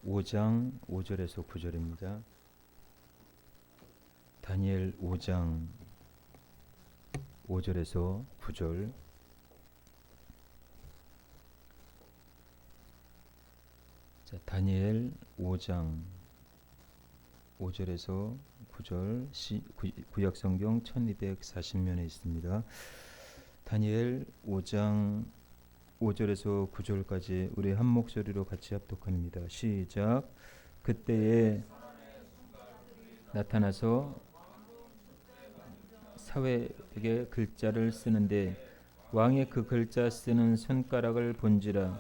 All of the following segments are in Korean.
5장 5절에서 9절입니다. 다니엘 5장 5절에서 9절. 자, 다니엘 5장 5절에서 9절 구약성경 1240면에 있습니다. 다니엘 5장 5절에서 9절까지 우리 한 목소리로 같이 합독합니다. 시작. 그때에 나타나서 사회에게 글자를 쓰는데 왕의 그 글자 쓰는 손가락을 본지라.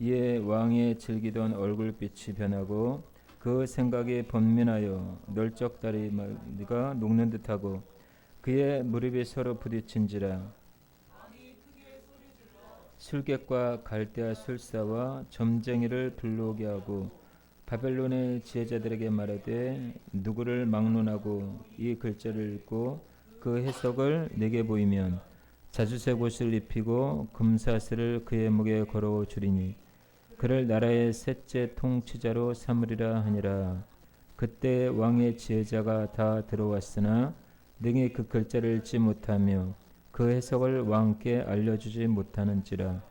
이에 왕의 즐기던 얼굴빛이 변하고 그 생각이 번민하여 널쩍다리가 녹는 듯하고 그의 무릎이 서로 부딪힌지라. 술객과 갈대아 술사와 점쟁이를 불러오게 하고 바벨론의 지혜자들에게 말하되 누구를 막론하고 이 글자를 읽고 그 해석을 내게 보이면 자주색 옷을 입히고 금사슬을 그의 목에 걸어 주리니 그를 나라의 셋째 통치자로 삼으리라 하니라. 그때 왕의 지혜자가 다 들어왔으나 능히 그 글자를 읽지 못하며 그 해석을 왕께 알려주지 못하는지라.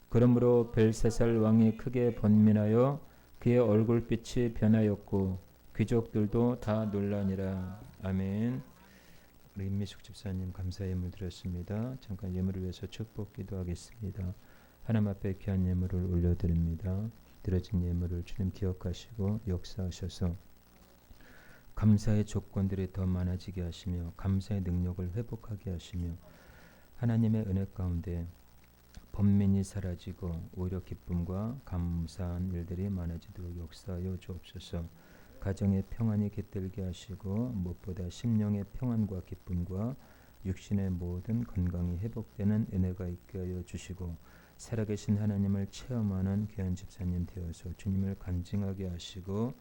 그러므로 벨사살 왕이 크게 번민하여 그의 얼굴빛이 변하였고 귀족들도 다 놀라니라. 아멘. 우리 임미숙 집사님 감사의 예물 드렸습니다. 잠깐 예물을 위해서 축복 기도하겠습니다. 하나님 앞에 귀한 예물을 올려드립니다. 드려진 예물을 주님 기억하시고 역사하셔서 감사의 조건들이 더 많아지게 하시며 감사의 능력을 회복하게 하시며 하나님의 은혜 가운데 번민이 사라지고 오히려 기쁨과 감사한 일들이 많아지도록 역사하여 주옵소서. 가정의 평안이 깃들게 하시고 무엇보다 심령의 평안과 기쁨과 육신의 모든 건강이 회복되는 은혜가 있게 하여 주시고 살아계신 하나님을 체험하는 귀한 집사님 되어서 주님을 간증하게 하시고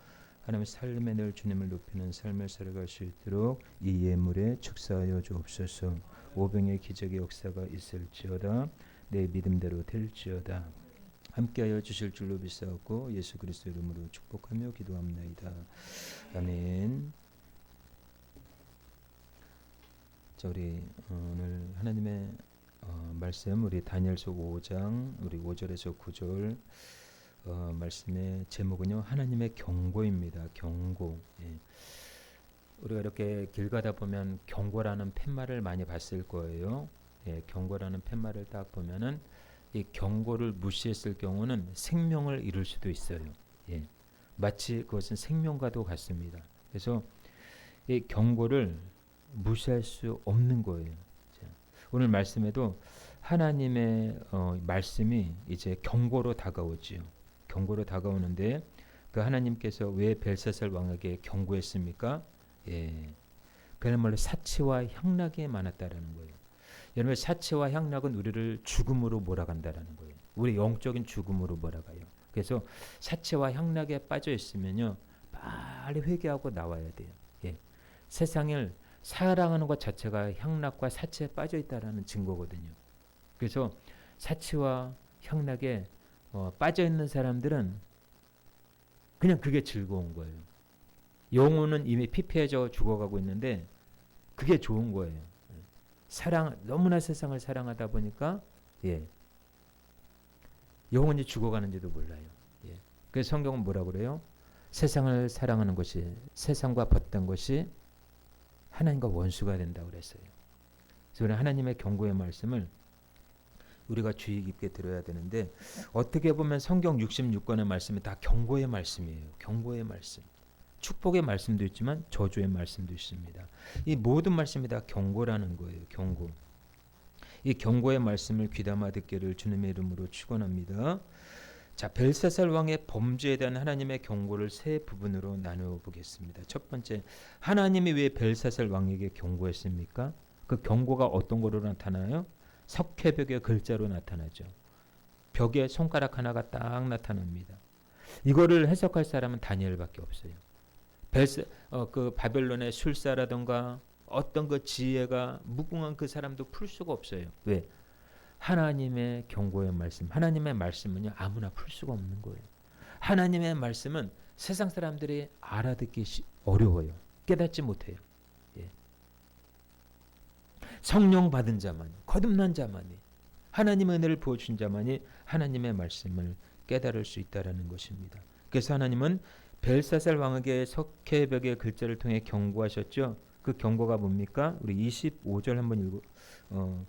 하나님의 삶에 늘 주님을 높이는 삶을 살아갈 수 있도록 이 예물에 축사하여 주옵소서. 오병의 기적의 역사가 있을지어다. 내 믿음대로 될지어다. 함께하여 주실 줄로 믿사옵고 예수 그리스도 이름으로 축복하며 기도합나이다. 아멘. 자, 우리 오늘 하나님의 말씀 우리 다니엘서 5장 우리 5절에서 9절 말씀의 제목은요 하나님의 경고입니다. 경고. 예. 우리가 이렇게 길 가다 보면 경고라는 팻말을 많이 봤을 거예요. 예, 경고라는 팻말을 딱 보면은 이 경고를 무시했을 경우는 생명을 잃을 수도 있어요. 예, 마치 그것은 생명과도 같습니다. 그래서 이 경고를 무시할 수 없는 거예요. 자, 오늘 말씀에도 하나님의 말씀이 이제 경고로 다가오지요. 경고로 다가오는데 그 하나님께서 왜 벨사살 왕에게 경고했습니까? 예, 그야말로 사치와 향락이 많았다라는 거예요. 여러분 사치와 향락은 우리를 죽음으로 몰아간다라는 거예요. 우리 영적인 죽음으로 몰아가요. 그래서 사치와 향락에 빠져 있으면요 빨리 회개하고 나와야 돼요. 예, 세상을 사랑하는 것 자체가 향락과 사치에 빠져 있다라는 증거거든요. 그래서 사치와 향락에 빠져 있는 사람들은 그냥 그게 즐거운 거예요. 영혼은 이미 피폐해져 죽어가고 있는데 그게 좋은 거예요. 너무나 세상을 사랑하다 보니까 예, 영혼이 죽어가는지도 몰라요. 예. 그래서 성경은 뭐라고 그래요? 세상을 사랑하는 것이 세상과 벗던 것이 하나님과 원수가 된다고 그랬어요. 그래서 하나님의 경고의 말씀을 우리가 주의 깊게 들어야 되는데 어떻게 보면 성경 66권의 말씀이 다 경고의 말씀이에요. 경고의 말씀. 축복의 말씀도 있지만 저주의 말씀도 있습니다. 이 모든 말씀이 다 경고라는 거예요. 경고. 이 경고의 말씀을 귀담아 듣기를 주님의 이름으로 축원합니다. 자, 벨사살 왕의 범죄에 대한 하나님의 경고를 세 부분으로 나누어 보겠습니다. 첫 번째, 하나님이 왜 벨사살 왕에게 경고했습니까? 그 경고가 어떤 거로 나타나요? 석회벽의 글자로 나타나죠. 벽에 손가락 하나가 딱 나타납니다. 이거를 해석할 사람은 다니엘밖에 없어요. 그 바벨론의 술사라든가 어떤 그 지혜가 무궁한 그 사람도 풀 수가 없어요. 왜? 하나님의 경고의 말씀, 하나님의 말씀은요 아무나 풀 수가 없는 거예요. 하나님의 말씀은 세상 사람들이 알아듣기 어려워요. 깨닫지 못해요. 예. 성령 받은 자만이, 거듭난 자만이, 하나님의 은혜를 부어준 자만이 하나님의 말씀을 깨달을 수 있다라는 것입니다. 그래서 하나님은 벨사살 왕에게 석회벽의 글자를 통해 경고하셨죠. 그 경고가 뭡니까? 우리 25절 한번 읽어.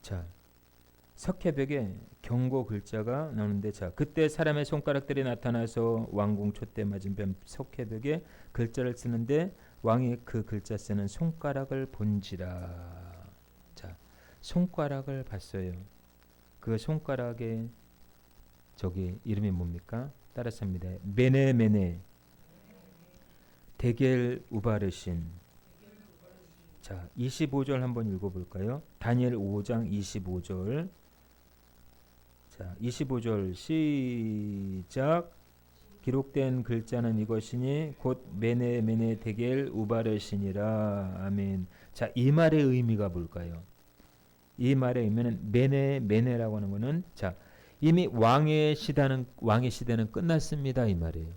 자, 석회벽에 경고 글자가 나오는데, 자, 그때 사람의 손가락들이 나타나서 왕궁 촛대 맞은편 석회벽에 글자를 쓰는데 왕이 그 글자 쓰는 손가락을 본지라. 자, 손가락을 봤어요. 그 손가락의 저기 이름이 뭡니까? 따라서 합니다. 메네메네 데겔 우바르신. 자, 25절 한번 읽어볼까요? 다니엘 5장 25절. 자, 25절 시작. 기록된 글자는 이것이니 곧 메네메네 데겔 우바르신이라. 아멘. 자, 이 말의 의미가 뭘까요? 이 말의 의미는 메네메네라고 하는 것은, 자, 이미 왕의 시대는 끝났습니다 이 말이에요.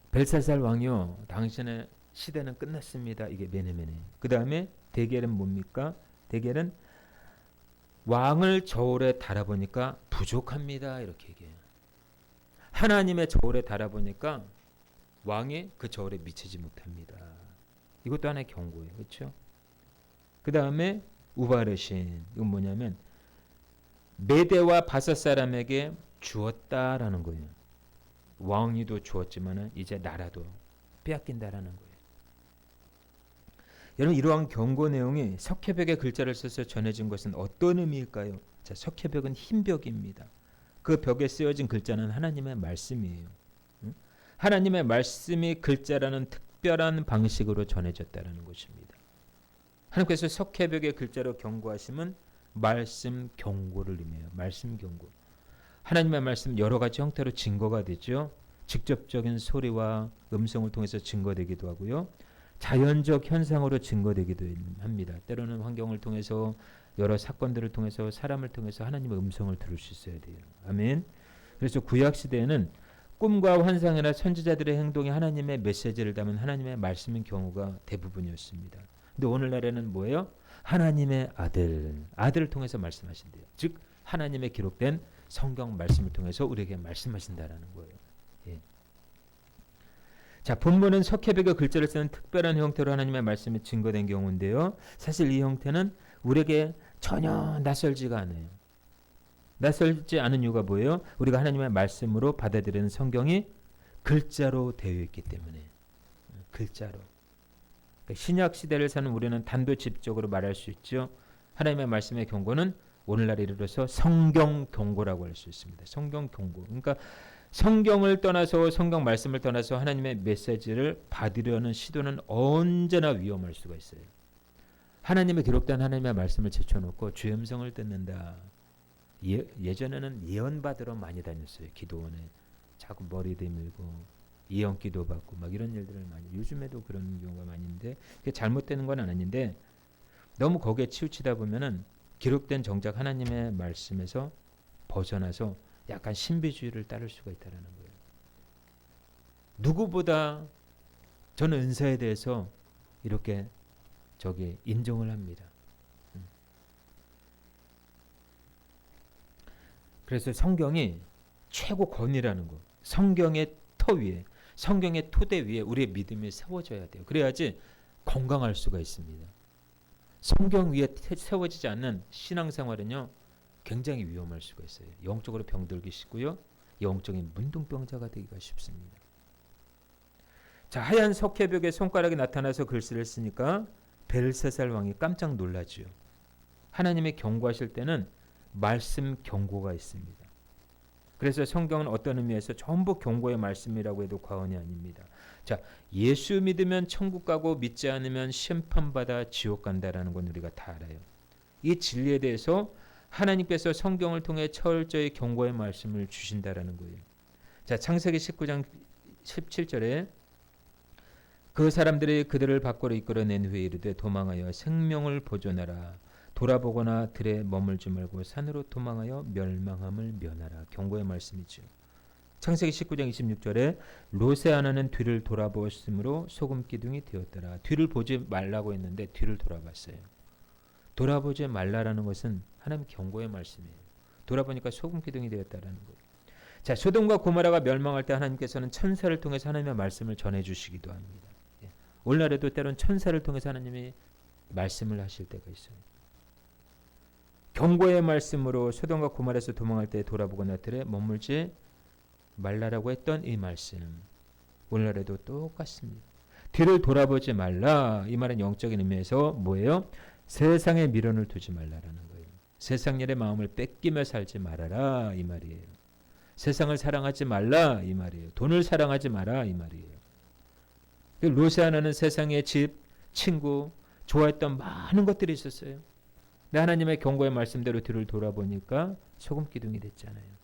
벨사살 왕이요, 당신의 시대는 끝났습니다. 이게 메네메네. 그 다음에 데겔은 뭡니까? 데겔은 왕을 저울에 달아보니까 부족합니다 이렇게 얘기해요. 하나님의 저울에 달아보니까 왕이 그 저울에 미치지 못합니다. 이것도 하나의 경고예요. 그렇죠? 그 다음에 우바르신, 이건 뭐냐면 메대와 바사 사람에게 주었다라는 거예요. 왕위도 주었지만 이제 나라도 빼앗긴다라는 거예요. 여러분, 이러한 경고 내용이 석회벽에 글자를 써서 전해진 것은 어떤 의미일까요? 자, 석회벽은 흰 벽입니다. 그 벽에 쓰여진 글자는 하나님의 말씀이에요. 하나님의 말씀이 글자라는 특별한 방식으로 전해졌다는 것입니다. 하나님께서 석회벽의 글자로 경고하심은 말씀 경고를 의미해요. 말씀 경고. 하나님의 말씀 여러 가지 형태로 증거가 되죠. 직접적인 소리와 음성을 통해서 증거되기도 하고요. 자연적 현상으로 증거되기도 합니다. 때로는 환경을 통해서, 여러 사건들을 통해서, 사람을 통해서 하나님의 음성을 들을 수 있어야 돼요. 아멘. 그래서 구약 시대에는 꿈과 환상이나 선지자들의 행동이 하나님의 메시지를 담은 하나님의 말씀인 경우가 대부분이었습니다. 근데 오늘날에는 뭐예요? 하나님의 아들을 통해서 말씀하신대요. 즉 하나님의 기록된 성경 말씀을 통해서 우리에게 말씀하신다라는 거예요. 예. 자, 본문은 석회벽의 글자를 쓰는 특별한 형태로 하나님의 말씀이 증거된 경우인데요. 사실 이 형태는 우리에게 전혀 낯설지가 않아요. 낯설지 않은 이유가 뭐예요? 우리가 하나님의 말씀으로 받아들이는 성경이 글자로 되어 있기 때문에. 글자로. 신약 시대를 사는 우리는 단도직입적으로 말할 수 있죠. 하나님의 말씀의 경고는 오늘날 이르러서 성경 경고라고 할 수 있습니다. 성경 경고. 그러니까 성경을 떠나서, 성경 말씀을 떠나서 하나님의 메시지를 받으려는 시도는 언제나 위험할 수가 있어요. 하나님의 기록된 하나님의 말씀을 제쳐놓고 주의 음성을 듣는다. 예전에는 예언 받으러 많이 다녔어요. 기도원에 자꾸 머리 내밀고 예언 기도 받고 막 이런 일들을 많이, 요즘에도 그런 경우가 많이 있는데 그게 잘못되는 건 아닌데 너무 거기에 치우치다 보면은 기록된 정작 하나님의 말씀에서 벗어나서 약간 신비주의를 따를 수가 있다는 거예요. 누구보다 저는 은사에 대해서 이렇게 인정을 합니다. 그래서 성경이 최고 권위라는 거, 성경의 터 위에, 성경의 토대 위에 우리의 믿음이 세워져야 돼요. 그래야지 건강할 수가 있습니다. 성경 위에 세워지지 않는 신앙생활은요 굉장히 위험할 수가 있어요. 영적으로 병들기 쉽고요, 영적인 문둥병자가 되기가 쉽습니다. 자, 하얀 석회벽에 손가락이 나타나서 글씨를 쓰니까 벨사살 왕이 깜짝 놀라지요. 하나님의 경고하실 때는 말씀 경고가 있습니다. 그래서 성경은 어떤 의미에서 전부 경고의 말씀이라고 해도 과언이 아닙니다. 자, 예수 믿으면 천국 가고 믿지 않으면 심판받아 지옥 간다라는 건 우리가 다 알아요. 이 진리에 대해서 하나님께서 성경을 통해 철저히 경고의 말씀을 주신다라는 거예요. 자, 창세기 19장 17절에 그 사람들이 그들을 밖으로 이끌어낸 후에 이르되 도망하여 생명을 보존하라. 돌아보거나 들에 머물지 말고 산으로 도망하여 멸망함을 면하라. 경고의 말씀이죠. 창세기 19장 26절에 롯의 아내는 뒤를 돌아보았으므로 소금 기둥이 되었더라. 뒤를 보지 말라고 했는데 뒤를 돌아봤어요. 돌아보지 말라라는 것은 하나님 경고의 말씀이에요. 돌아보니까 소금 기둥이 되었다라는 거예요. 자, 소돔과 고모라가 멸망할 때 하나님께서는 천사를 통해서 하나님의 말씀을 전해주시기도 합니다. 예. 오늘날에도 때론 천사를 통해서 하나님이 말씀을 하실 때가 있어요. 경고의 말씀으로 소돔과 고모라에서 도망할 때 돌아보거나 들에 머물지 말라라고 했던 이 말씀, 오늘날에도 똑같습니다. 뒤를 돌아보지 말라, 이 말은 영적인 의미에서 뭐예요? 세상에 미련을 두지 말라라는 거예요. 세상 일의 마음을 뺏기며 살지 말아라, 이 말이에요. 세상을 사랑하지 말라, 이 말이에요. 돈을 사랑하지 마라, 이 말이에요. 롯의 아내는 세상의 집, 친구, 좋아했던 많은 것들이 있었어요. 근데 하나님의 경고의 말씀대로 뒤를 돌아보니까 소금 기둥이 됐잖아요.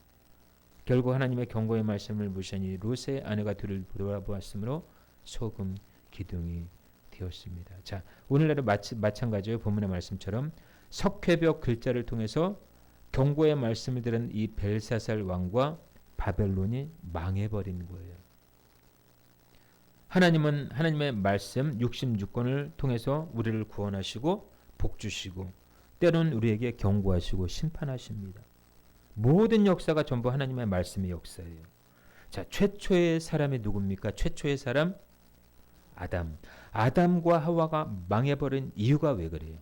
결국 하나님의 경고의 말씀을 무시하니 롯의 아내가 뒤를 돌아보았으므로 소금 기둥이 되었습니다. 자, 오늘날은 마찬가지예요. 본문의 말씀처럼 석회벽 글자를 통해서 경고의 말씀을 들은 이 벨사살 왕과 바벨론이 망해버린 거예요. 하나님은 하나님의 말씀 66권을 통해서 우리를 구원하시고 복주시고 때로는 우리에게 경고하시고 심판하십니다. 모든 역사가 전부 하나님의 말씀의 역사예요. 자, 최초의 사람이 누굽니까? 최초의 사람 아담. 아담과 하와가 망해버린 이유가 왜 그래요?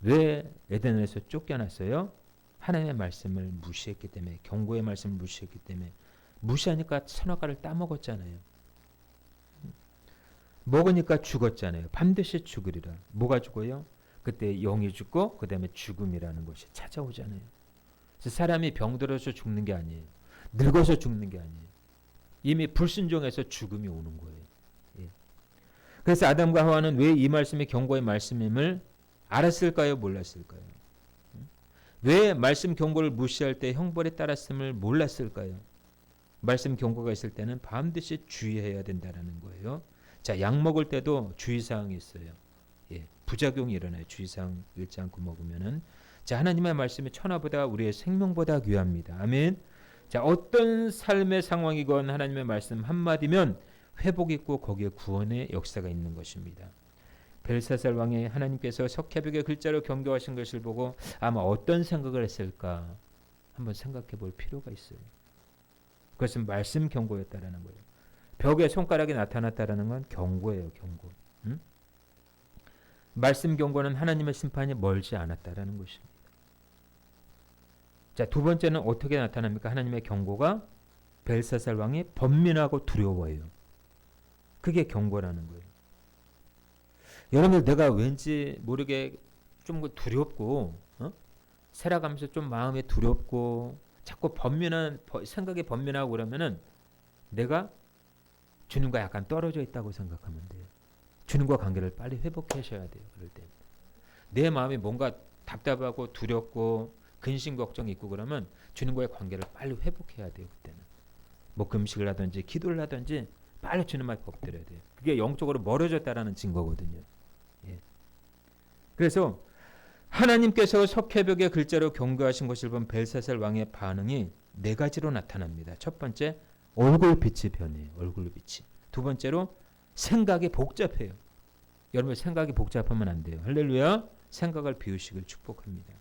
왜 에덴에서 쫓겨났어요? 하나님의 말씀을 무시했기 때문에, 경고의 말씀을 무시했기 때문에. 무시하니까 선악과를 따먹었잖아요. 먹으니까 죽었잖아요. 반드시 죽으리라. 뭐가 죽어요? 그때 영이 죽고 그 다음에 죽음이라는 것이 찾아오잖아요. 그래서 사람이 병들어서 죽는 게 아니에요. 늙어서 죽는 게 아니에요. 이미 불순종해서 죽음이 오는 거예요. 예. 그래서 아담과 하와는 왜 이 말씀이 경고의 말씀임을 알았을까요? 몰랐을까요? 왜 말씀 경고를 무시할 때 형벌에 따랐음을 몰랐을까요? 말씀 경고가 있을 때는 반드시 주의해야 된다는 거예요. 자, 약 먹을 때도 주의사항이 있어요. 예, 부작용이 일어나요. 주의사항 읽지 않고 먹으면은. 자, 하나님의 말씀이 천하보다 우리의 생명보다 귀합니다. 아멘. 자, 어떤 삶의 상황이건 하나님의 말씀 한마디면 회복이 있고 거기에 구원의 역사가 있는 것입니다. 벨사살 왕이 하나님께서 석회벽의 글자로 경고하신 것을 보고 아마 어떤 생각을 했을까 한번 생각해 볼 필요가 있어요. 그것은 말씀 경고였다라는 거예요. 벽에 손가락이 나타났다라는 건 경고예요. 경고. 응? 말씀 경고는 하나님의 심판이 멀지 않았다라는 것입니다. 자, 두 번째는 어떻게 나타납니까? 하나님의 경고가 벨사살 왕이 번민하고 두려워해요. 그게 경고라는 거예요. 여러분들, 내가 왠지 모르게 좀 두렵고 살아가면서 좀 마음이 두렵고 자꾸 생각이 번민하고 그러면은 내가 주님과 약간 떨어져 있다고 생각하면 돼요. 주님과 관계를 빨리 회복하셔야 돼요. 그럴 때 내 마음이 뭔가 답답하고 두렵고 근심 걱정이 있고 그러면 주님과의 관계를 빨리 회복해야 돼요. 그때는 뭐 금식을 하든지 기도를 하든지 빨리 주님 앞에 엎드려야 돼요. 그게 영적으로 멀어졌다라는 증거거든요. 예. 그래서 하나님께서 석회벽의 글자로 경고하신 것을 본 벨사살 왕의 반응이 네 가지로 나타납니다. 첫 번째, 얼굴빛이 변해요. 얼굴빛이. 두 번째로, 생각이 복잡해요. 여러분, 생각이 복잡하면 안 돼요. 할렐루야. 생각을 비우시길 축복합니다.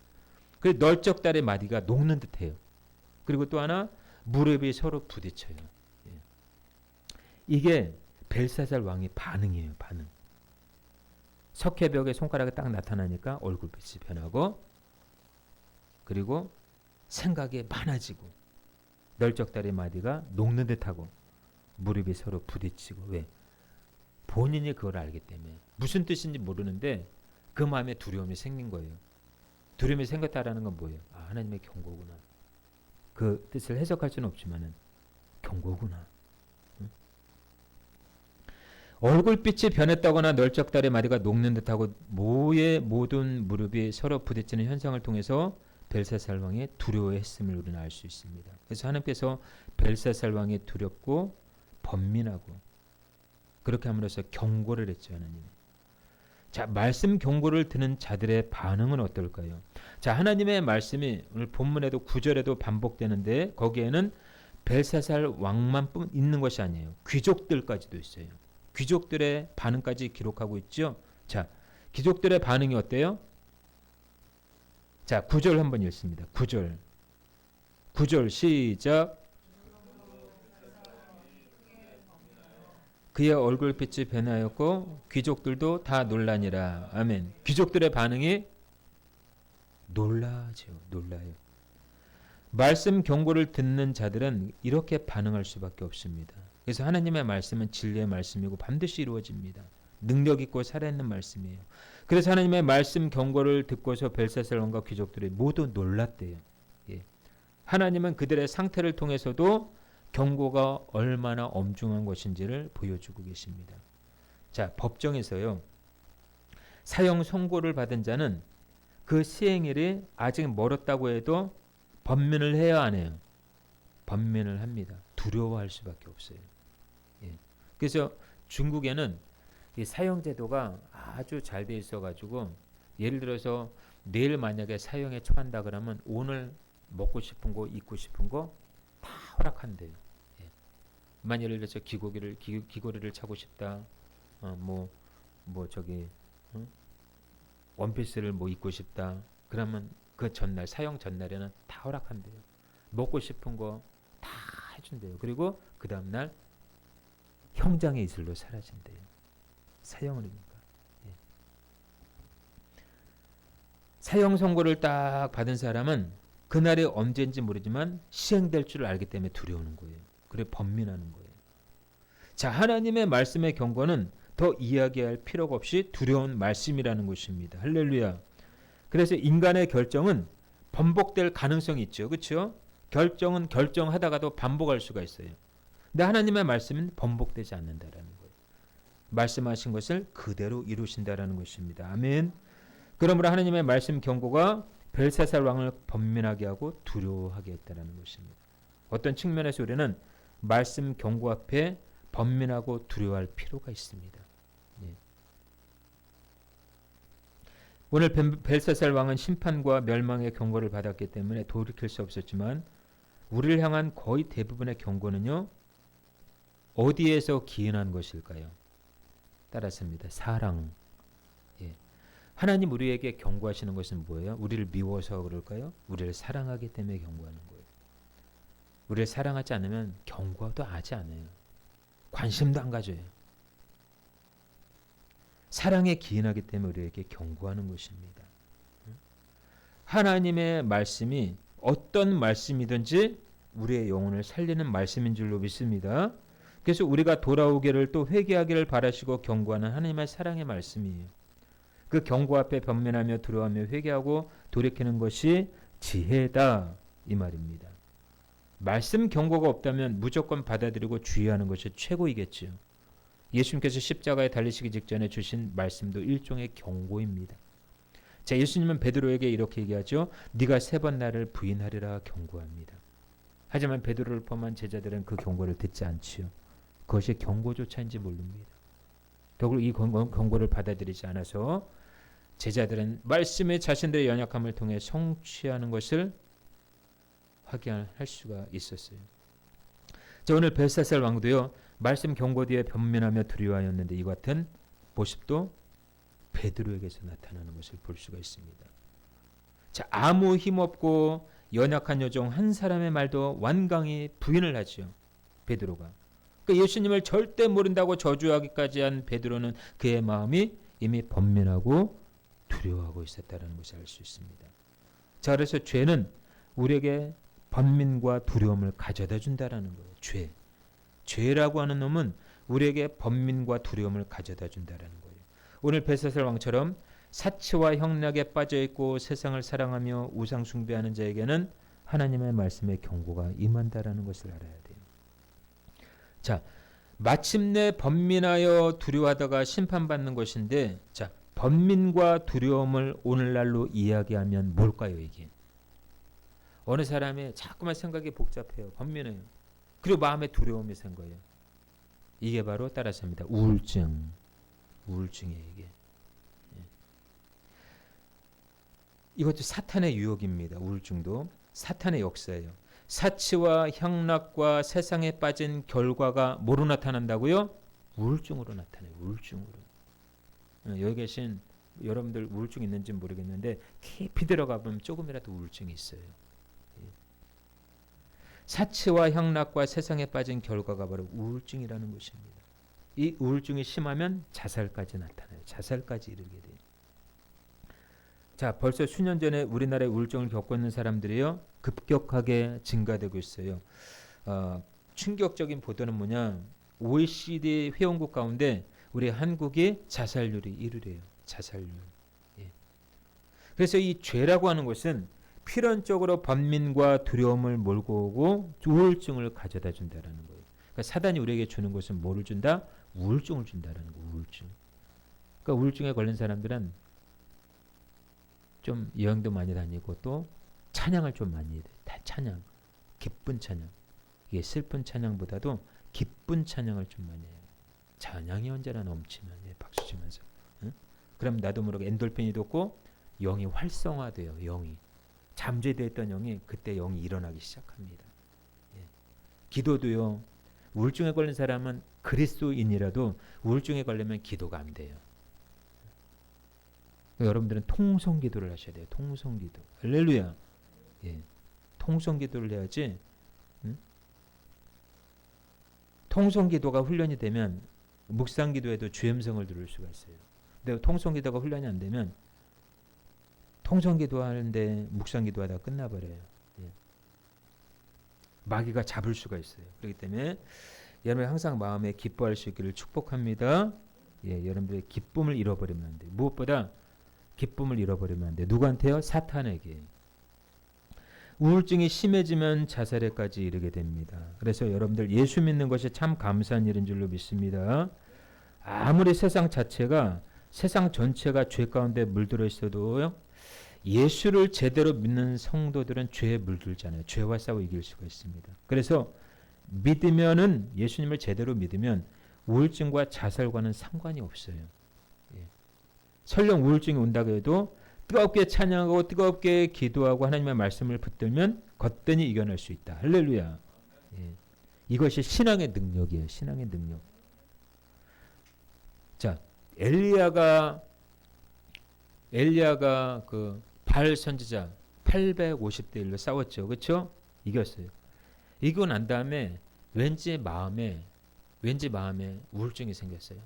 그리고 널쩍다리 마디가 녹는 듯해요. 그리고 또 하나, 무릎이 서로 부딪혀요. 예. 이게 벨사살 왕의 반응이에요. 반응. 석회벽에 손가락이 딱 나타나니까 얼굴빛이 변하고, 그리고 생각이 많아지고, 널쩍다리 마디가 녹는 듯하고, 무릎이 서로 부딪히고. 왜? 본인이 그걸 알기 때문에. 무슨 뜻인지 모르는데 그 마음에 두려움이 생긴 거예요. 두려움이 생겼다라는 건 뭐예요? 아, 하나님의 경고구나. 그 뜻을 해석할 수는 없지만은 경고구나. 응? 얼굴빛이 변했다거나 널쩍다리 마디가 녹는 듯하고 모든 무릎이 서로 부딪히는 현상을 통해서 벨사살 왕이 두려워했음을 우리는 알 수 있습니다. 그래서 하나님께서 벨사살 왕이 두렵고 번민하고 그렇게 함으로써 경고를 했죠. 하나님. 자, 말씀 경고를 듣는 자들의 반응은 어떨까요? 자, 하나님의 말씀이 오늘 본문에도 9절에도 반복되는데 거기에는 벨사살 왕만 있는 것이 아니에요. 귀족들까지도 있어요. 귀족들의 반응까지 기록하고 있죠. 자, 귀족들의 반응이 어때요? 자, 9절 한번 읽습니다. 9절. 9절 시작. 그의 얼굴빛이 변하였고 귀족들도 다 놀라니라. 아멘. 귀족들의 반응이 놀라죠. 놀라요. 말씀 경고를 듣는 자들은 이렇게 반응할 수밖에 없습니다. 그래서 하나님의 말씀은 진리의 말씀이고 반드시 이루어집니다. 능력 있고 살아있는 말씀이에요. 그래서 하나님의 말씀 경고를 듣고서 벨사살 왕과 귀족들이 모두 놀랐대요. 예. 하나님은 그들의 상태를 통해서도 경고가 얼마나 엄중한 것인지를 보여주고 계십니다. 자, 법정에서요. 사형 선고를 받은 자는 그 시행일이 아직 멀었다고 해도 번민을 해야 안 해요. 번민을 합니다. 두려워할 수밖에 없어요. 예. 그래서 중국에는 이 사형 제도가 아주 잘 돼 있어가지고 예를 들어서 내일 만약에 사형에 처한다 그러면 오늘 먹고 싶은 거 입고 싶은 거 다 허락한대요. 예. 만약 예를 들어서 귀걸이를 차고 싶다. 원피스를 뭐 입고 싶다. 그러면 그 전날 사형 전날에는 다 허락한대요. 먹고 싶은 거 다 해준대요. 그리고 그 다음날 형장의 이슬로 사라진대요. 사형을 하니까. 예. 사형 선고를 딱 받은 사람은 그날이 언제인지 모르지만 시행될 줄 알기 때문에 두려우는 거예요. 그래 번민하는 거예요. 자, 하나님의 말씀의 경고는 더 이야기할 필요가 없이 두려운 말씀이라는 것입니다. 할렐루야. 그래서 인간의 결정은 번복될 가능성이 있죠. 그렇죠? 결정은 결정하다가도 반복할 수가 있어요. 근데 하나님의 말씀은 번복되지 않는다라는 거예요. 말씀하신 것을 그대로 이루신다라는 것입니다. 아멘. 그러므로 하나님의 말씀 경고가 벨사살 왕을 번민하게 하고 두려워하게 했다라는 것입니다. 어떤 측면에서 우리는 말씀 경고 앞에 번민하고 두려워할 필요가 있습니다. 예. 오늘 벨사살 왕은 심판과 멸망의 경고를 받았기 때문에 돌이킬 수 없었지만 우리를 향한 거의 대부분의 경고는요. 어디에서 기인한 것일까요? 따랐습니다. 사랑. 예. 하나님 우리에게 경고하시는 것은 뭐예요? 우리를 미워서 그럴까요? 우리를 사랑하기 때문에 경고하는 거예요. 우리를 사랑하지 않으면 경고도 하지 않아요. 관심도 안 가져요. 사랑에 기인하기 때문에 우리에게 경고하는 것입니다. 하나님의 말씀이 어떤 말씀이든지 우리의 영혼을 살리는 말씀인 줄로 믿습니다. 그래서 우리가 돌아오기를 또 회개하기를 바라시고 경고하는 하나님의 사랑의 말씀이에요. 그 경고 앞에 변면하며 두려워하며 회개하고 돌이키는 것이 지혜다 이 말입니다. 말씀 경고가 없다면 무조건 받아들이고 주의하는 것이 최고이겠지요. 예수님께서 십자가에 달리시기 직전에 주신 말씀도 일종의 경고입니다. 자, 예수님은 베드로에게 이렇게 얘기하죠. 네가 3번 나를 부인하리라 경고합니다. 하지만 베드로를 포함한 제자들은 그 경고를 듣지 않지요. 그것이 경고조차인지 모릅니다. 더불어 이 경고를 받아들이지 않아서 제자들은 말씀의 자신들의 연약함을 통해 성취하는 것을 확인할 수가 있었어요. 자, 오늘 벨사살 왕도요. 말씀 경고 뒤에 변민하며 두려워하였는데 이 같은 모습도 베드로에게서 나타나는 것을 볼 수가 있습니다. 자, 아무 힘없고 연약한 여종 한 사람의 말도 완강히 부인을 하지요. 베드로가. 그러니까 예수님을 절대 모른다고 저주하기까지 한 베드로는 그의 마음이 이미 번민하고 두려워하고 있었다는 것을 알 수 있습니다. 자, 그래서 죄는 우리에게 번민과 두려움을 가져다 준다라는 거예요. 죄라고 하는 놈은 우리에게 번민과 두려움을 가져다 준다라는 거예요. 오늘 벨사살 왕처럼 사치와 형락에 빠져 있고 세상을 사랑하며 우상 숭배하는 자에게는 하나님의 말씀의 경고가 임한다라는 것을 알아야 돼요. 자, 마침내 번민하여 두려워하다가 심판받는 것인데, 자, 번민과 두려움을 오늘날로 이야기하면 뭘까요, 이게? 어느 사람이 자꾸만 생각이 복잡해요. 번민해요. 그리고 마음에 두려움이 생겨요. 이게 바로 따라서 합니다. 우울증이에요, 이게. 이것도 사탄의 유혹입니다. 우울증도 사탄의 역사예요. 사치와 향락과 세상에 빠진 결과가 뭐로 나타난다고요? 우울증으로 나타나요. 우울증으로. 여기 계신 여러분들 우울증 있는지 모르겠는데 깊이 들어가 보면 조금이라도 우울증이 있어요. 사치와 향락과 세상에 빠진 결과가 바로 우울증이라는 것입니다. 이 우울증이 심하면 자살까지 나타나요. 자살까지 이르게 돼요. 자, 벌써 수년 전에 우리나라의 우울증을 겪고 있는 사람들이요 급격하게 증가되고 있어요. 충격적인 보도는 뭐냐? OECD 회원국 가운데 우리 한국이 자살률이 1위래요. 자살률. 예. 그래서 이 죄라고 하는 것은 필연적으로 번민과 두려움을 몰고 오고 우울증을 가져다 준다라는 거예요. 그러니까 사단이 우리에게 주는 것은 뭐를 준다? 우울증을 준다라는 거예요. 우울증. 그러니까 우울증에 걸린 사람들은 좀 여행도 많이 다니고 또 찬양을 좀 많이 해야 돼요. 찬양. 기쁜 찬양. 이게 슬픈 찬양보다도 기쁜 찬양을 좀 많이 해요. 찬양이 언제나 넘치면 박수 치면서. 응? 그럼 나도 모르게 엔돌핀이 돋고 영이 활성화돼요. 영이. 잠재되어 있던 영이 그때 영이 일어나기 시작합니다. 예. 기도도요. 우울증에 걸린 사람은 그리스도인이라도 우울증에 걸리면 기도가 안 돼요. 여러분들은 통성기도를 하셔야 돼요. 통성기도. 할렐루야. 예. 통성기도를 해야지. 응? 통성기도가 훈련이 되면 묵상기도에도 주음성을 들을 수가 있어요. 근데 통성기도가 훈련이 안 되면 통성기도 하는데 묵상기도 하다가 끝나버려요. 예. 마귀가 잡을 수가 있어요. 그렇기 때문에 여러분 항상 마음에 기뻐할 수 있기를 축복합니다. 예, 여러분들의 기쁨을 잃어버리면 안 돼요. 무엇보다 기쁨을 잃어버리면 안 돼요. 누구한테요? 사탄에게. 우울증이 심해지면 자살에까지 이르게 됩니다. 그래서 여러분들 예수 믿는 것이 참 감사한 일인 줄로 믿습니다. 아무리 세상 자체가 세상 전체가 죄 가운데 물들어 있어도요. 예수를 제대로 믿는 성도들은 죄에 물들잖아요. 죄와 싸워 이길 수가 있습니다. 그래서 믿으면은 예수님을 제대로 믿으면 우울증과 자살과는 상관이 없어요. 예. 설령 우울증이 온다고 해도 뜨겁게 찬양하고 뜨겁게 기도하고 하나님의 말씀을 붙들면 거뜬히 이겨낼 수 있다. 할렐루야. 예. 이것이 신앙의 능력이에요. 신앙의 능력. 자, 엘리야가 그 바알 선지자 850대 1로 싸웠죠. 그렇죠? 이겼어요. 이기고 난 다음에 왠지 마음에 우울증이 생겼어요.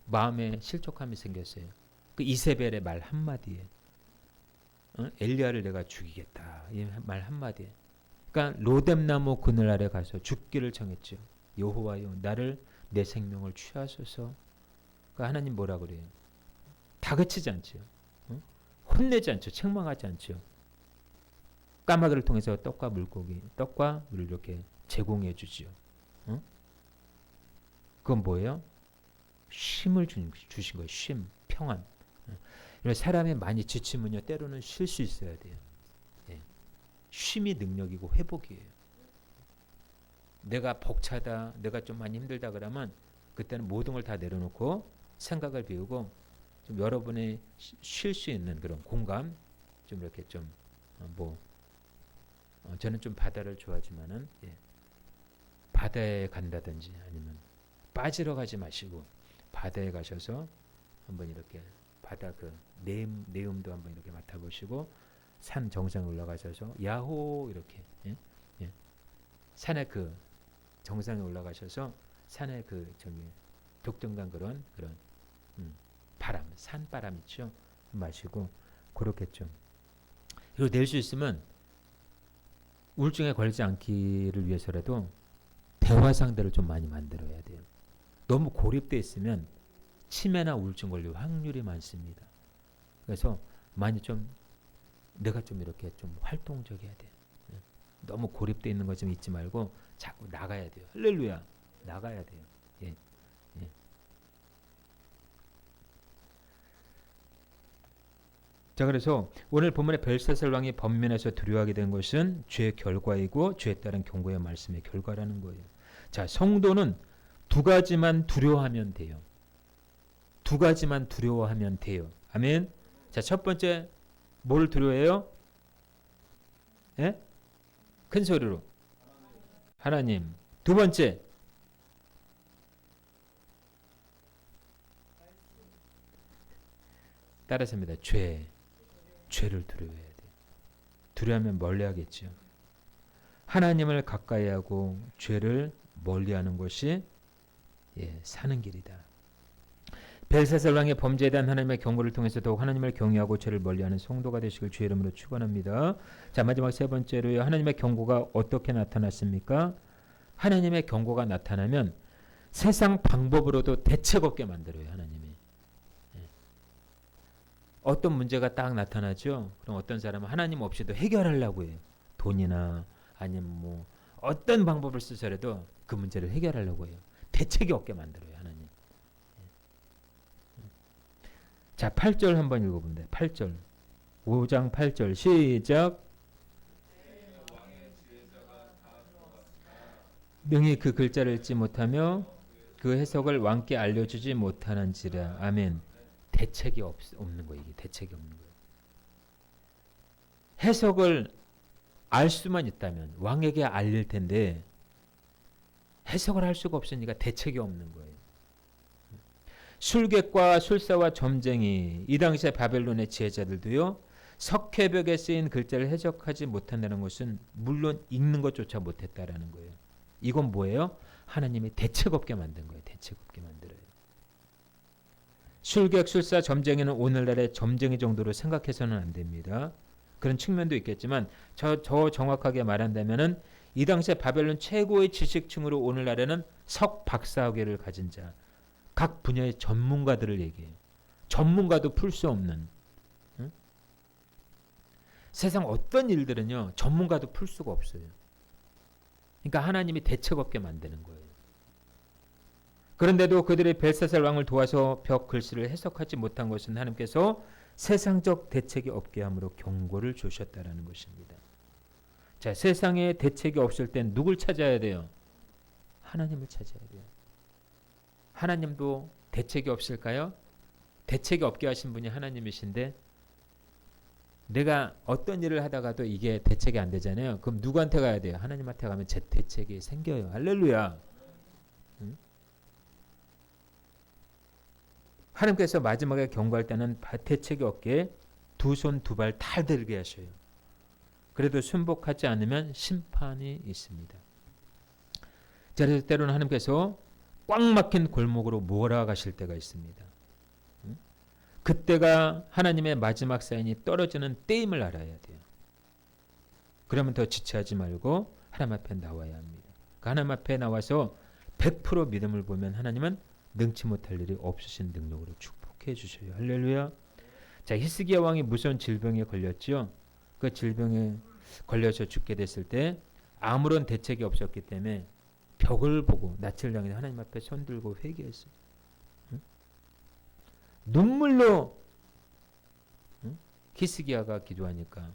마음에 실족함이 생겼어요. 그 이세벨의 말 한마디에 엘리야를 내가 죽이겠다. 이 말 한마디에. 그러니까 로뎀나무 그늘 아래 가서 죽기를 정했죠. 여호와여 나를 내 생명을 취하소서. 그러니까 하나님 뭐라 그래요? 다그치지 않죠. 혼내지 않죠. 책망하지 않죠. 까마귀를 통해서 떡과 물을 이렇게 제공해 주죠. 그건 뭐예요? 쉼을 주신 거예요. 쉼, 평안. 사람이 많이 지치면요. 때로는 쉴 수 있어야 돼요. 예. 쉼이 능력이고 회복이에요. 내가 벅차다, 내가 좀 많이 힘들다 그러면 그때는 모든 걸 다 내려놓고 생각을 비우고 좀 여러분이 쉴 수 있는 그런 공간 좀 이렇게 좀 저는 좀 바다를 좋아하지만은 바다에 간다든지 아니면 빠지러 가지 마시고 바다에 가셔서 한번 이렇게 바다 그 내음도 한번 이렇게 맡아보시고 산 정상에 올라가셔서 야호 이렇게 산에 그 정상에 올라가셔서 산에 그 저기 독특한 그런 바람, 산바람 있죠. 마시고 그렇게 좀 그리고 낼 수 있으면 우울증에 걸리지 않기를 위해서라도 대화 상대를 좀 많이 만들어야 돼요. 너무 고립돼 있으면 치매나 우울증 걸릴 확률이 많습니다. 그래서 많이 좀 내가 좀 이렇게 좀 활동적이어야 돼요. 너무 고립돼 있는 거 좀 잊지 말고 자꾸 나가야 돼요. 할렐루야. 나가야 돼요. 예. 예. 자, 그래서 오늘 본문의 벨사살 왕이 번민해서 두려워하게 된 것은 죄의 결과이고 죄에 따른 경고의 말씀의 결과라는 거예요. 자, 성도는 두 가지만 두려워하면 돼요. 두 가지만 두려워하면 돼요. 아멘. 자, 첫 번째 뭘 두려워해요? 예? 큰 소리로. 하나님. 두 번째. 따라서입니다. 죄. 죄를 두려워해야 돼. 두려워하면 멀리하겠죠. 하나님을 가까이하고 죄를 멀리하는 것이 사는 길이다. 벨사살 왕의 범죄에 대한 하나님의 경고를 통해서 더욱 하나님을 경외하고 죄를 멀리하는 성도가 되시길 주의 이름으로 축원합니다. 자, 마지막 세 번째로요. 하나님의 경고가 어떻게 나타났습니까? 하나님의 경고가 나타나면 세상 방법으로도 대책 없게 만들어요. 하나님이. 어떤 문제가 딱 나타나죠. 그럼 어떤 사람은 하나님 없이도 해결하려고 해요. 돈이나 아니면 뭐 어떤 방법을 쓰더라도 그 문제를 해결하려고 해요. 대책이 없게 만들어요. 하나님. 자, 8절 한번 읽어봅니다. 8절. 5장 8절 시작. 능히 그 글자를 읽지 못하며 그 해석을 왕께 알려주지 못하는지라. 아멘. 대책이 없는 거예요. 이게 대책이 없는 거예요. 해석을 알 수만 있다면 왕에게 알릴 텐데 해석을 할 수가 없으니까 대책이 없는 거예요. 술객과 술사와 점쟁이, 이 당시에 바벨론의 지혜자들도요, 석회벽에 쓰인 글자를 해석하지 못한다는 것은 물론 읽는 것조차 못했다라는 거예요. 이건 뭐예요? 하나님이 대책 없게 만든 거예요. 대책 없게 만들어요. 술객, 술사, 점쟁이는 오늘날의 점쟁이 정도로 생각해서는 안 됩니다. 그런 측면도 있겠지만 저 정확하게 말한다면은 이 당시에 바벨론 최고의 지식층으로 오늘날에는 석박사학위를 가진 자, 각 분야의 전문가들을 얘기해요. 전문가도 풀 수 없는, 응? 세상 어떤 일들은요 전문가도 풀 수가 없어요. 그러니까 하나님이 대책 없게 만드는 거예요. 그런데도 그들이 벨사살 왕을 도와서 벽 글씨를 해석하지 못한 것은 하나님께서 세상적 대책이 없게 함으로 경고를 주셨다라는 것입니다. 자, 세상에 대책이 없을 땐 누굴 찾아야 돼요? 하나님을 찾아야 돼요. 하나님도 대책이 없을까요? 대책이 없게 하신 분이 하나님이신데 내가 어떤 일을 하다가도 이게 대책이 안 되잖아요. 그럼 누구한테 가야 돼요? 하나님한테 가면 제 대책이 생겨요. 할렐루야. 응? 하나님께서 마지막에 경고할 때는 대책이 없게 두 손 두 발 다 들게 하셔요. 그래도 순복하지 않으면 심판이 있습니다. 자, 그래서 때로는 하나님께서 꽉 막힌 골목으로 몰아가실 때가 있습니다. 그때가 하나님의 마지막 사인이 떨어지는 때임을 알아야 돼요. 그러면 더 지체하지 말고 하나님 앞에 나와야 합니다. 그 하나님 앞에 나와서 100% 믿음을 보면 하나님은 능치 못할 일이 없으신 능력으로 축복해 주셔요. 할렐루야. 자, 히스기야 왕이 무서운 질병에 걸렸죠. 그 질병에 걸려서 죽게 됐을 때 아무런 대책이 없었기 때문에 벽을 보고 낯을 향해 하나님 앞에 손들고 회개했어요. 응? 눈물로 히스기야가 기도하니까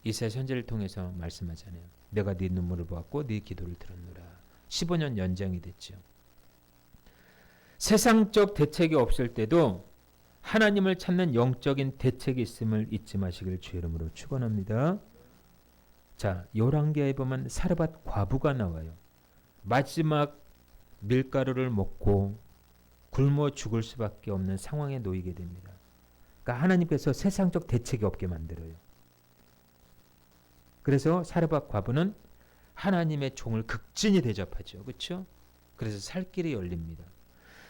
이사야 선지자를 통해서 말씀하잖아요. 내가 네 눈물을 보았고 네 기도를 들었노라. 15년 연장이 됐죠. 세상적 대책이 없을 때도 하나님을 찾는 영적인 대책이 있음을 잊지 마시길 주의 이름으로 축원합니다. 자, 열왕기하에 보면 사르밧 과부가 나와요. 마지막 밀가루를 먹고 굶어 죽을 수밖에 없는 상황에 놓이게 됩니다. 그러니까 하나님께서 세상적 대책이 없게 만들어요. 그래서 사르밧 과부는 하나님의 종을 극진히 대접하죠. 그렇죠? 그래서 살 길이 열립니다.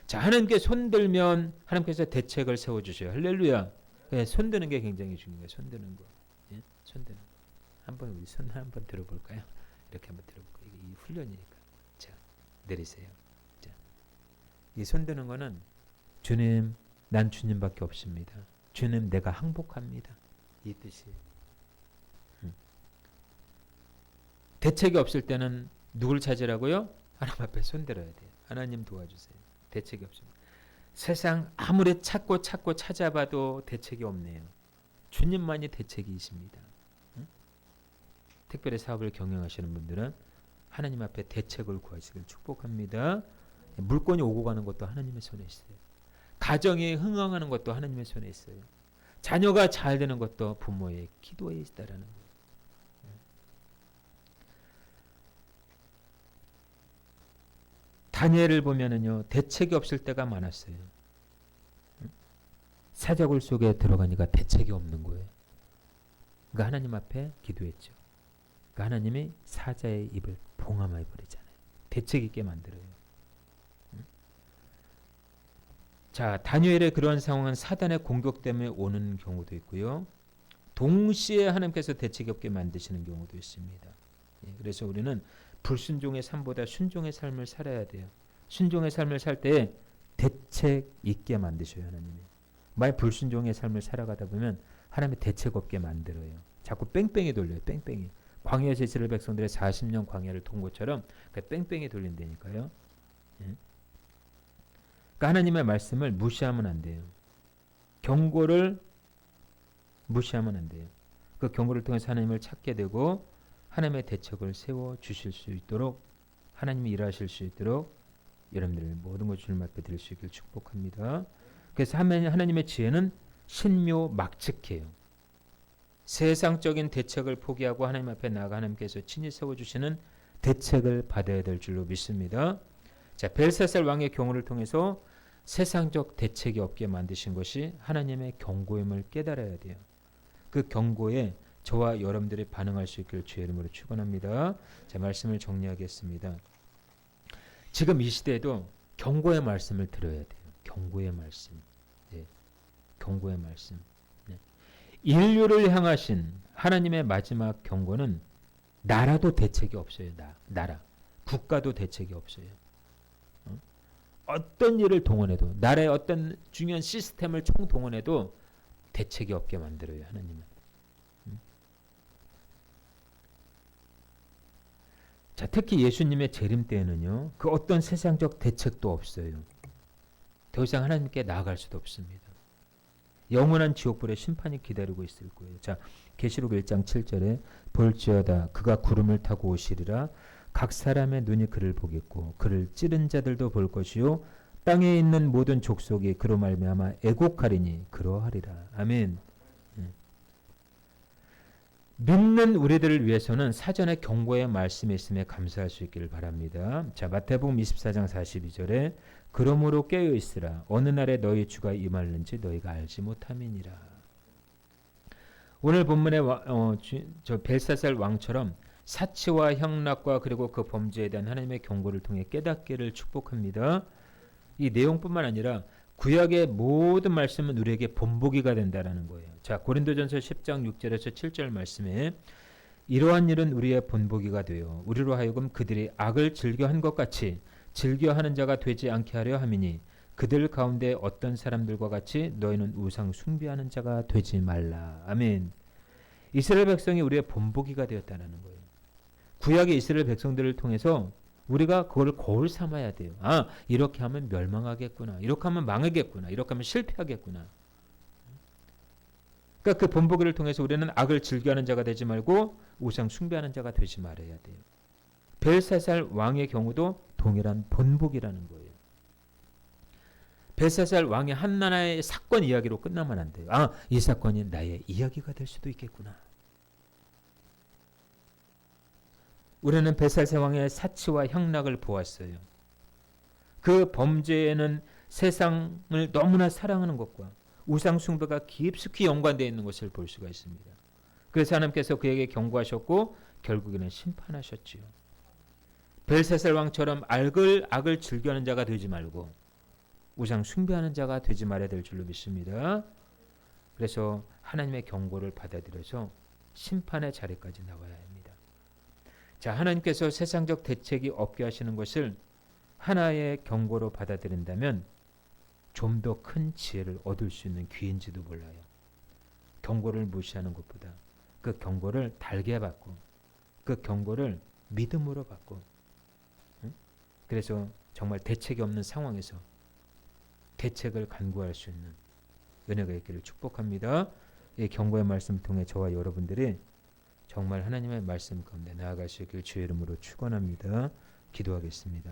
자, 하나님께 손들면 하나님께서 대책을 세워주셔요. 할렐루야. 네, 손드는 게 굉장히 중요해요. 손드는 거. 예? 손드는 거. 한번 우리 손 한번 들어볼까요? 이렇게 한번 들어볼까요? 이 훈련이니까. 자, 내리세요. 자, 이 손드는 거는 주님, 난 주님밖에 없습니다. 주님, 내가 항복합니다. 이 뜻이에요. 대책이 없을 때는 누굴 찾으라고요? 하나님 앞에 손들어야 돼요. 하나님 도와주세요. 대책이 없습니다. 세상 아무리 찾고 찾아봐도 대책이 없네요. 주님만이 대책이십니다. 응? 특별히 사업을 경영하시는 분들은 하나님 앞에 대책을 구하시길 축복합니다. 물건이 오고 가는 것도 하나님의 손에 있어요. 가정이 흥황하는 것도 하나님의 손에 있어요. 자녀가 잘 되는 것도 부모의 기도에 있다라는 거예요. 다니엘을 보면은요, 대책이 없을 때가 많았어요. 사자굴 속에 들어가니까 대책이 없는 거예요. 그러니까 하나님 앞에 기도했죠. 그러니까 하나님이 사자의 입을 봉함해 버리잖아요. 대책 있게 만들어요. 자, 다니엘의 그런 상황은 사단의 공격 때문에 오는 경우도 있고요. 동시에 하나님께서 대책이 없게 만드시는 경우도 있습니다. 그래서 우리는 불순종의 삶보다 순종의 삶을 살아야 돼요. 순종의 삶을 살 때 대책 있게 만드셔요, 하나님이. 만약 불순종의 삶을 살아가다 보면 하나님이 대책 없게 만들어요. 자꾸 뺑뺑이 돌려요, 뺑뺑이. 광야에서 이스라엘 백성들의 40년 광야를 돈 것처럼 뺑뺑이 돌린다니까요. 그러니까 하나님의 말씀을 무시하면 안 돼요. 경고를 무시하면 안 돼요. 그 경고를 통해서 하나님을 찾게 되고 하나님의 대책을 세워 주실 수 있도록, 하나님이 일하실 수 있도록 여러분들 모든 것 주님 앞에 드릴 수 있기를 축복합니다. 그래서 하나님의 지혜는 신묘막측해요. 세상적인 대책을 포기하고 하나님 앞에 나아가 하나님께서 친히 세워주시는 대책을 받아야 될 줄로 믿습니다. 자, 벨사살 왕의 경우를 통해서 세상적 대책이 없게 만드신 것이 하나님의 경고임을 깨달아야 돼요. 그 경고에 저와 여러분들이 반응할 수 있기를 주의 이름으로 축원합니다. 자, 말씀을 정리하겠습니다. 지금 이 시대에도 경고의 말씀을 들어야 돼요. 경고의 말씀. 네. 경고의 말씀. 네. 인류를 향하신 하나님의 마지막 경고는 나라도 대책이 없어요. 나라. 국가도 대책이 없어요. 어떤 일을 동원해도, 나라의 어떤 중요한 시스템을 총동원해도 대책이 없게 만들어요, 하나님은. 자, 특히 예수님의 재림 때에는요, 그 어떤 세상적 대책도 없어요. 더 이상 하나님께 나아갈 수도 없습니다. 영원한 지옥불의 심판이 기다리고 있을 거예요. 자, 계시록 1장 7절에 볼지어다 그가 구름을 타고 오시리라. 각 사람의 눈이 그를 보겠고 그를 찌른 자들도 볼 것이요 땅에 있는 모든 족속이 그로 말미암아 애곡하리니 그러하리라. 아멘. 믿는 우리들을 위해서는 사전에 경고의 말씀이 있음에 감사할 수 있기를 바랍니다. 자, 마태복음 24장 42절에 그러므로 깨어 있으라. 어느 날에 너희 주가 임하는지 너희가 알지 못함이니라. 오늘 본문의 저 벨사살 왕처럼 사치와 향락과 그리고 그 범죄에 대한 하나님의 경고를 통해 깨닫기를 축복합니다. 이 내용뿐만 아니라 구약의 모든 말씀은 우리에게 본보기가 된다라는 거예요. 자, 고린도전서 10장 6절에서 7절 말씀에 이러한 일은 우리의 본보기가 되어 우리로 하여금 그들이 악을 즐겨한 것 같이 즐겨하는 자가 되지 않게 하려 함이니 그들 가운데 어떤 사람들과 같이 너희는 우상 숭배하는 자가 되지 말라. 아멘. 이스라엘 백성이 우리의 본보기가 되었다는 거예요. 구약의 이스라엘 백성들을 통해서 우리가 그걸 거울 삼아야 돼요. 아, 이렇게 하면 멸망하겠구나. 이렇게 하면 망하겠구나. 이렇게 하면 실패하겠구나. 그러니까 그 본보기를 통해서 우리는 악을 즐겨하는 자가 되지 말고 우상 숭배하는 자가 되지 말아야 돼요. 벨사살 왕의 경우도 동일한 본보기라는 거예요. 벨사살 왕의 한나라의 사건 이야기로 끝나면 안 돼요. 아, 이 사건이 나의 이야기가 될 수도 있겠구나. 우리는 벨사살 왕의 사치와 향락을 보았어요. 그 범죄에는 세상을 너무나 사랑하는 것과 우상 숭배가 깊숙이 연관되어 있는 것을 볼 수가 있습니다. 그래서 하나님께서 그에게 경고하셨고 결국에는 심판하셨지요. 벨사살 왕처럼 악을 즐겨하는 자가 되지 말고 우상 숭배하는 자가 되지 말아야 될 줄로 믿습니다. 그래서 하나님의 경고를 받아들여서 심판의 자리까지 나와야 합니다. 자, 하나님께서 세상적 대책이 없게 하시는 것을 하나의 경고로 받아들인다면 좀 더 큰 지혜를 얻을 수 있는 기회인지도 몰라요. 경고를 무시하는 것보다 그 경고를 달게 받고 그 경고를 믿음으로 받고, 그래서 정말 대책이 없는 상황에서 대책을 간구할 수 있는 은혜가 있기를 축복합니다. 이 경고의 말씀을 통해 저와 여러분들이 정말 하나님의 말씀 가운데 나아갈 수 있기를 주의 이름으로 축원합니다. 기도하겠습니다.